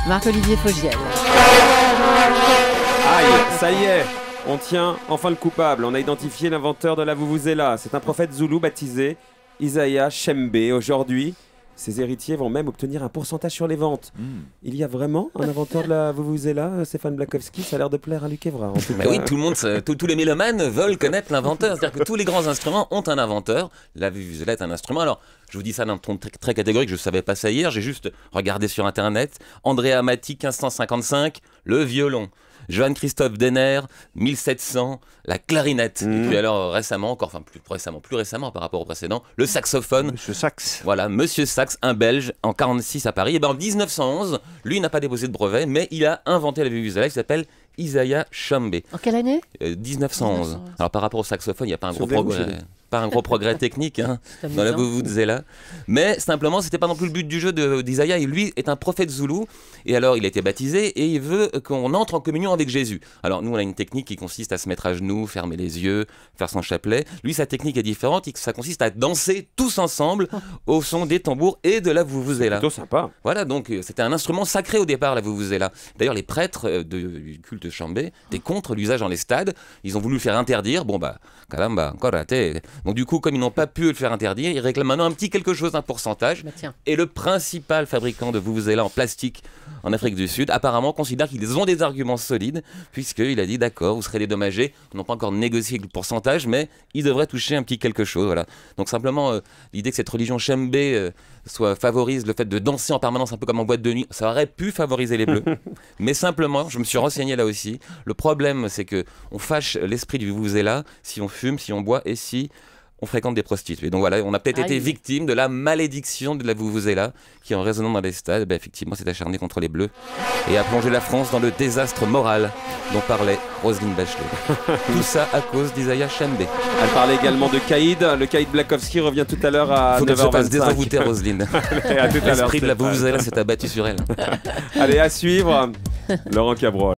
Marc-Olivier Fogiel. Aïe, ça y est, on tient enfin le coupable. On a identifié l'inventeur de la Vuvuzela. C'est un prophète zoulou baptisé Isaiah Shembe. Aujourd'hui, ses héritiers vont même obtenir un pourcentage sur les ventes. Il y a vraiment un inventeur de la Vuvuzela, Stéphane Blakowski. Ça a l'air de plaire à Luc Evra. En tout cas. Oui, tout le monde, tous les mélomanes veulent connaître l'inventeur. C'est-à-dire que tous les grands instruments ont un inventeur. La Vuvuzela est un instrument. Alors, je vous dis ça d'un ton très catégorique, je ne savais pas ça hier. J'ai juste regardé sur Internet. Andrea Amati, 1555, le violon. Johann Christoph Denner, 1700, la clarinette. Et puis alors récemment, encore, enfin plus récemment par rapport au précédent, le saxophone. Monsieur Sax. Voilà, Monsieur Sax, un Belge, en 46 à Paris. Et ben en 1911, lui n'a pas déposé de brevet, mais il a inventé la Vuvuzela qui s'appelle Isaiah Shembe. En quelle année 1911. Alors par rapport au saxophone, il n'y a pas un gros progrès. Pas un gros progrès technique dans la Vuvuzela. Mais simplement, c'était pas non plus le but du jeu d'Isaiah. Et lui est un prophète zoulou. Et alors, il a été baptisé et il veut qu'on entre en communion avec Jésus. Alors, nous, on a une technique qui consiste à se mettre à genoux, fermer les yeux, faire son chapelet. Lui, sa technique est différente. Ça consiste à danser tous ensemble au son des tambours et de la Vuvuzela. C'est plutôt sympa. Voilà, donc c'était un instrument sacré au départ, la Vuvuzela. D'ailleurs, les prêtres du culte Shembe étaient contre l'usage dans les stades. Ils ont voulu le faire interdire. Bon, bah, caramba, encore raté. Donc du coup, comme ils n'ont pas pu le faire interdire, ils réclament maintenant un petit quelque chose, un pourcentage. Et le principal fabricant de Vuvuzela en plastique en Afrique du Sud, apparemment, considère qu'ils ont des arguments solides, puisqu'il a dit, d'accord, vous serez dédommagés, ils n'ont pas encore négocié le pourcentage, mais ils devraient toucher un petit quelque chose. Voilà. Donc simplement, l'idée que cette religion Shembe favorise le fait de danser en permanence, un peu comme en boîte de nuit, ça aurait pu favoriser les Bleus. Mais simplement, je me suis renseigné là aussi, le problème, c'est qu'on fâche l'esprit du Vuvuzela si on fume, si on boit et si on fréquente des prostituées. Donc voilà, on a peut-être été victime de la malédiction de la Vuvuzela qui, en résonnant dans les stades, effectivement, s'est acharnée contre les Bleus et a plongé la France dans le désastre moral dont parlait Roselyne Bachelot. Tout ça à cause d'Isaiah Shembe. Elle parlait également de Caïd. Le Caïd Blakowski revient tout à l'heure à 9h25. Faut qu'elle se fasse désenvoûter, Roselyne. À tout à l'heure. L'esprit de la Vuvuzela s'est abattu sur elle. Allez, à suivre. Laurent Cabrol.